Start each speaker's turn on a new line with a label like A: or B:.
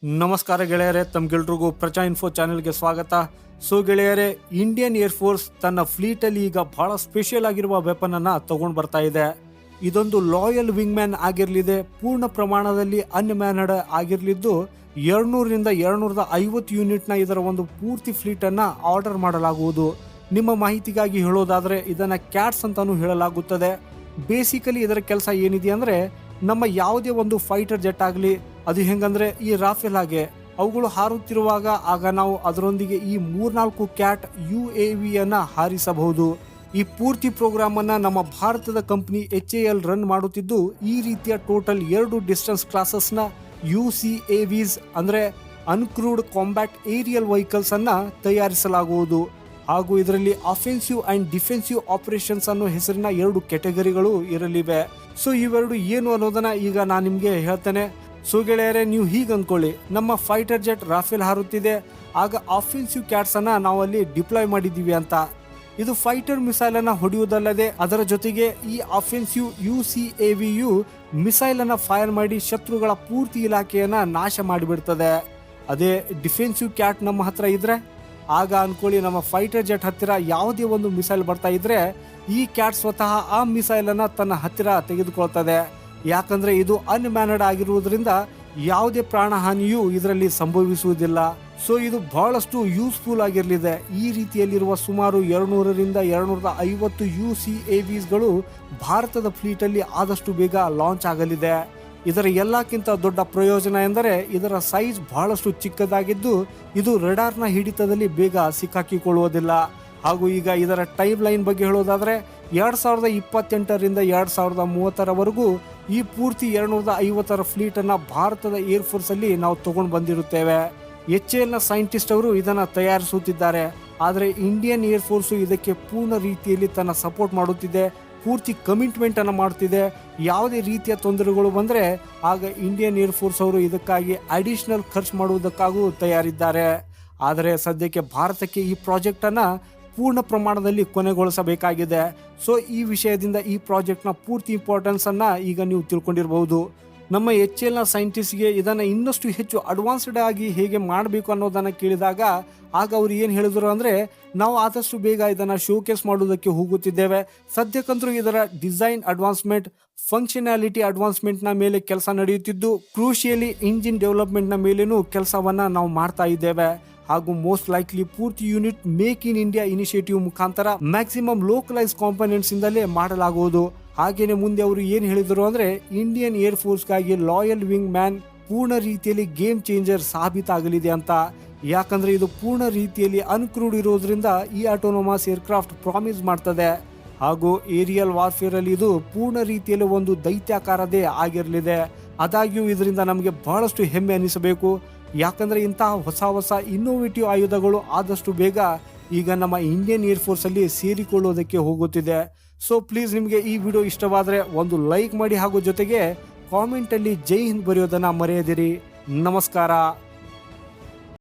A: ನಮಸ್ಕಾರ ಗೆಳೆಯರೇ, ತಮ್ಗೆಲ್ರಿಗೂ ಪ್ರಜಾ ಇನ್ಫೋ ಚಾನೆಲ್ಗೆ ಸ್ವಾಗತ. ಸೊ ಗೆಳೆಯರೇ, ಇಂಡಿಯನ್ ಏರ್ ಫೋರ್ಸ್ ತನ್ನ ಫ್ಲೀಟ್ ಅಲ್ಲಿ ಈಗ ಬಹಳ ಸ್ಪೆಷಲ್ ಆಗಿರುವ ವೆಪನ್ ಅನ್ನ ತಗೊಂಡ್ ಬರ್ತಾ ಇದೆ. ಇದೊಂದು ಲಾಯಲ್ ವಿಂಗ್ ಮ್ಯಾನ್ ಆಗಿರ್ಲಿದೆ, ಪೂರ್ಣ ಪ್ರಮಾಣದಲ್ಲಿ ಅನ್ಮ್ಯಾನಡ್ ಆಗಿರ್ಲಿದ್ದು 200ರಿಂದ 250 ಯೂನಿಟ್ ನ ಇದರ ಒಂದು ಪೂರ್ತಿ ಫ್ಲೀಟ್ ಅನ್ನ ಆರ್ಡರ್ ಮಾಡಲಾಗುವುದು. ನಿಮ್ಮ ಮಾಹಿತಿಗಾಗಿ ಹೇಳೋದಾದ್ರೆ ಇದನ್ನ ಕ್ಯಾಟ್ಸ್ ಅಂತಾನು ಹೇಳಲಾಗುತ್ತದೆ. ಬೇಸಿಕಲಿ ಇದರ ಕೆಲಸ ಏನಿದೆ ಅಂದ್ರೆ, ನಮ್ಮ ಯಾವುದೇ ಒಂದು ಫೈಟರ್ ಜೆಟ್ ಆಗಲಿ, ಅದು ಹೆಂಗಂದ್ರೆ ಈ ರಾಫೆಲ್ ಹಾಗೆ ಅವುಗಳು ಹಾರುತ್ತಿರುವಾಗ ಆಗ ನಾವು ಅದರೊಂದಿಗೆ ಈ 3-4 ಕ್ಯಾಟ್ UAV ಅನ್ನ ಹಾರಿಸಬಹುದು. ಈ ಪೂರ್ತಿ ಪ್ರೋಗ್ರಾಮ್ ಅನ್ನ ನಮ್ಮ ಭಾರತದ ಕಂಪನಿ HAL ರನ್ ಮಾಡುತ್ತಿದ್ದು, ಈ ರೀತಿಯ ಟೋಟಲ್ 2 ಡಿಸ್ಟೆನ್ಸ್ ಕ್ಲಾಸಸ್ ನ UCAVs ಅಂದ್ರೆ ಅನ್ಕ್ರೂಡ್ ಕಾಂಬ್ಯಾಟ್ ಏರಿಯಲ್ ವೆಹಿಕಲ್ಸ್ ಅನ್ನ ತಯಾರಿಸಲಾಗುವುದು. ಹಾಗೂ ಇದರಲ್ಲಿ ಅಫೆನ್ಸಿವ್ ಅಂಡ್ ಡಿಫೆನ್ಸಿವ್ ಆಪರೇಷನ್ಸ್ ಅನ್ನೋ ಹೆಸರಿನ 2 ಕೆಟಗರಿಗಳು ಇರಲಿವೆ. ಸೊ ಇವೆರಡು ಏನು ಅನ್ನೋದನ್ನ ಈಗ ನಾನು ನಿಮ್ಗೆ ಹೇಳ್ತೇನೆ. ಸೊ ಗೆಳೆಯರೇ, ನೀವು ಹೀಗೆ ಅಂದ್ಕೊಳ್ಳಿ, ನಮ್ಮ ಫೈಟರ್ ಜೆಟ್ ರಾಫೆಲ್ ಹಾರುತ್ತಿದೆ, ಆಗ ಅಫೆನ್ಸಿವ್ ಕ್ಯಾಟ್ಸ್ ಅನ್ನ ನಾವು ಅಲ್ಲಿ ಡಿಪ್ಲಾಯ್ ಮಾಡಿದ್ದೀವಿ ಅಂತ. ಇದು ಫೈಟರ್ ಮಿಸೈಲ್ ಅನ್ನ ಹೊಡೆಯುವುದಲ್ಲದೆ ಅದರ ಜೊತೆಗೆ ಈ ಅಫೆನ್ಸಿವ್ UCAVಯು ಮಿಸೈಲ್ ಅನ್ನ ಫೈರ್ ಮಾಡಿ ಶತ್ರುಗಳ ಪೂರ್ತಿ ಇಲಾಖೆಯನ್ನ ನಾಶ ಮಾಡಿಬಿಡ್ತದೆ. ಅದೇ ಡಿಫೆನ್ಸಿವ್ ಕ್ಯಾಟ್ ನಮ್ಮ ಹತ್ರ ಇದ್ರೆ, ಆಗ ಅನ್ಕೊಳ್ಳಿ ನಮ್ಮ ಫೈಟರ್ ಜೆಟ್ ಹತ್ತಿರ ಯಾವುದೇ ಒಂದು ಮಿಸೈಲ್ ಬರ್ತಾ ಇದ್ರೆ ಈ ಕ್ಯಾಟ್ ಸ್ವತಃ ಆ ಮಿಸೈಲ್ ಅನ್ನ ತನ್ನ ಹತ್ತಿರ ತೆಗೆದುಕೊಳ್ತದೆ. ಯಾಕಂದ್ರೆ ಇದು ಅನ್ಮ್ಯಾನಡ್ ಆಗಿರುವುದರಿಂದ ಯಾವುದೇ ಪ್ರಾಣ ಹಾನಿಯೂ ಇದರಲ್ಲಿ ಸಂಭವಿಸುವುದಿಲ್ಲ. ಸೊ ಇದು ಬಹಳಷ್ಟು ಯೂಸ್ಫುಲ್ ಆಗಿರಲಿದೆ. ಈ ರೀತಿಯಲ್ಲಿರುವ ಸುಮಾರು 200ರಿಂದ 250 UCAVsಗಳು ಭಾರತದ ಫ್ಲೀಟ್ ಅಲ್ಲಿ ಆದಷ್ಟು ಬೇಗ ಲಾಂಚ್ ಆಗಲಿದೆ. ಇದರ ಎಲ್ಲಕ್ಕಿಂತ ದೊಡ್ಡ ಪ್ರಯೋಜನ ಎಂದರೆ ಇದರ ಸೈಜ್ ಬಹಳಷ್ಟು ಚಿಕ್ಕದಾಗಿದ್ದು ಇದು ರೆಡಾರ್ನ ಹಿಡಿತದಲ್ಲಿ ಬೇಗ ಸಿಕ್ಕಾಕಿಕೊಳ್ಳುವುದಿಲ್ಲ. ಹಾಗೂ ಈಗ ಇದರ ಟೈಮ್ ಲೈನ್ ಬಗ್ಗೆ ಹೇಳೋದಾದ್ರೆ 2028ರಿಂದ 2030ರವರೆಗೂ ಈ ಪೂರ್ತಿ 250 ಫ್ಲೀಟ್ ಅನ್ನ ಭಾರತದ ಏರ್ ಫೋರ್ಸ್ ಅಲ್ಲಿ ನಾವು ತಗೊಂಡು ಬಂದಿರುತ್ತೇವೆ. HAL ನ ಸೈಂಟಿಸ್ಟ್ ಅವರು ಇದನ್ನ ತಯಾರಿಸುತ್ತಿದ್ದಾರೆ. ಆದರೆ ಇಂಡಿಯನ್ ಏರ್ ಫೋರ್ಸ್ ಇದಕ್ಕೆ ಪೂರ್ಣ ರೀತಿಯಲ್ಲಿ ತನ್ನ ಸಪೋರ್ಟ್ ಮಾಡುತ್ತಿದೆ, ಪೂರ್ತಿ ಕಮಿಟ್ಮೆಂಟ್ ಅನ್ನು ಮಾಡ್ತಿದೆ. ಯಾವುದೇ ರೀತಿಯ ತೊಂದರೆಗಳು ಬಂದರೆ ಆಗ ಇಂಡಿಯನ್ ಏರ್ ಫೋರ್ಸ್ ಅವರು ಇದಕ್ಕಾಗಿ ಅಡಿಷನಲ್ ಖರ್ಚು ಮಾಡುವುದಕ್ಕಾಗೂ ತಯಾರಿದ್ದಾರೆ. ಆದರೆ ಸದ್ಯಕ್ಕೆ ಭಾರತಕ್ಕೆ ಈ ಪ್ರಾಜೆಕ್ಟ್ ಅನ್ನ ಪೂರ್ಣ ಪ್ರಮಾಣದಲ್ಲಿ ಕೊನೆಗೊಳಿಸಬೇಕಾಗಿದೆ. ಸೊ ಈ ವಿಷಯದಿಂದ ಈ ಪ್ರಾಜೆಕ್ಟ್ನ ಪೂರ್ತಿ ಇಂಪಾರ್ಟೆನ್ಸ್ ಅನ್ನ ಈಗ ನೀವು ತಿಳ್ಕೊಂಡಿರಬಹುದು. ನಮ್ಮ HAL ನ ಸೈಂಟಿಸ್ಟ್ಗೆ ಇದನ್ನು ಇನ್ನಷ್ಟು ಹೆಚ್ಚು ಅಡ್ವಾನ್ಸ್ಡ್ ಆಗಿ ಹೇಗೆ ಮಾಡಬೇಕು ಅನ್ನೋದನ್ನು ಕೇಳಿದಾಗ ಆಗ ಅವ್ರು ಏನು ಹೇಳಿದ್ರು ಅಂದರೆ, ನಾವು ಆದಷ್ಟು ಬೇಗ ಇದನ್ನು ಶೋಕೇಸ್ ಮಾಡೋದಕ್ಕೆ ಹೋಗುತ್ತಿದ್ದೇವೆ. ಸದ್ಯಕ್ಕಂತರೂ ಇದರ ಡಿಸೈನ್ ಅಡ್ವಾನ್ಸ್ಮೆಂಟ್, ಫಂಕ್ಷನಾಲಿಟಿ ಅಡ್ವಾನ್ಸ್ಮೆಂಟ್ನ ಮೇಲೆ ಕೆಲಸ ನಡೆಯುತ್ತಿದ್ದು, ಕ್ರೂಷಿಯಲಿ ಇಂಜಿನ್ ಡೆವಲಪ್ಮೆಂಟ್ನ ಮೇಲೇನೂ ಕೆಲಸವನ್ನು ನಾವು ಮಾಡ್ತಾ ಇದ್ದೇವೆ. ಹಾಗೂ ಮೋಸ್ಟ್ ಲೈಕ್ಲಿ ಪೂರ್ತಿ unit make in India initiative ಮುಖಾಂತರ ಮ್ಯಾಕ್ಸಿಮಮ್ ಲೋಕಲೈಸ್ ಕಾಂಪೋನೆಂಟ್ಸ್ ಇಂದಲೇ ಮಾಡಲಾಗುವುದು. ಹಾಗೇನೆ ಮುಂದೆ ಅವರು ಏನು ಹೇಳಿದರು ಅಂದ್ರೆ, ಇಂಡಿಯನ್ ಏರ್ ಫೋರ್ಸ್ಗಾಗಿ ಲಾಯಲ್ ವಿಂಗ್ ಮ್ಯಾನ್ ಪೂರ್ಣ ರೀತಿಯಲ್ಲಿ ಗೇಮ್ ಚೇಂಜರ್ ಸಾಬೀತಾಗಲಿದೆ ಅಂತ. ಯಾಕಂದ್ರೆ ಇದು ಪೂರ್ಣ ರೀತಿಯಲ್ಲಿ ಅನ್ಕ್ರೂಡ್ ಇರೋದ್ರಿಂದ ಈ ಆಟೋನೋಮಸ್ ಏರ್ಕ್ರಾಫ್ಟ್ ಪ್ರಾಮಿಸ್ ಮಾಡ್ತದೆ. ಹಾಗೂ ಏರಿಯಲ್ ವಾರ್ಫೇರ್ ಅಲ್ಲಿ ಇದು ಪೂರ್ಣ ರೀತಿಯಲ್ಲಿ ಒಂದು ದೈತ್ಯಾಕಾರದೇ ಆಗಿರಲಿದೆ. ಆದಾಗ್ಯೂ ಇದರಿಂದ ನಮಗೆ ಬಹಳಷ್ಟು ಹೆಮ್ಮೆ ಅನಿಸಬೇಕು. ಯಾಕಂದ್ರೆ ಇಂತಹ ಹೊಸ ಇನ್ನೋವೇಟಿವ್ ಆಯುಧಗಳು ಆದಷ್ಟು ಬೇಗ ಈಗ ನಮ್ಮ ಇಂಡಿಯನ್ ಏರ್ ಫೋರ್ಸ್ ಅಲ್ಲಿ ಸೇರಿಕೊಳ್ಳೋದಕ್ಕೆ ಹೋಗುತ್ತಿದೆ. ಸೊ ಪ್ಲೀಸ್, ನಿಮಗೆ ಈ ವಿಡಿಯೋ ಇಷ್ಟವಾದರೆ ಒಂದು ಲೈಕ್ ಮಾಡಿ ಹಾಗೂ ಜೊತೆಗೆ ಕಾಮೆಂಟ್ ಅಲ್ಲಿ ಜೈ ಹಿಂದ್ ಬರೆಯೋದನ್ನ ಮರೆಯದಿರಿ. ನಮಸ್ಕಾರ.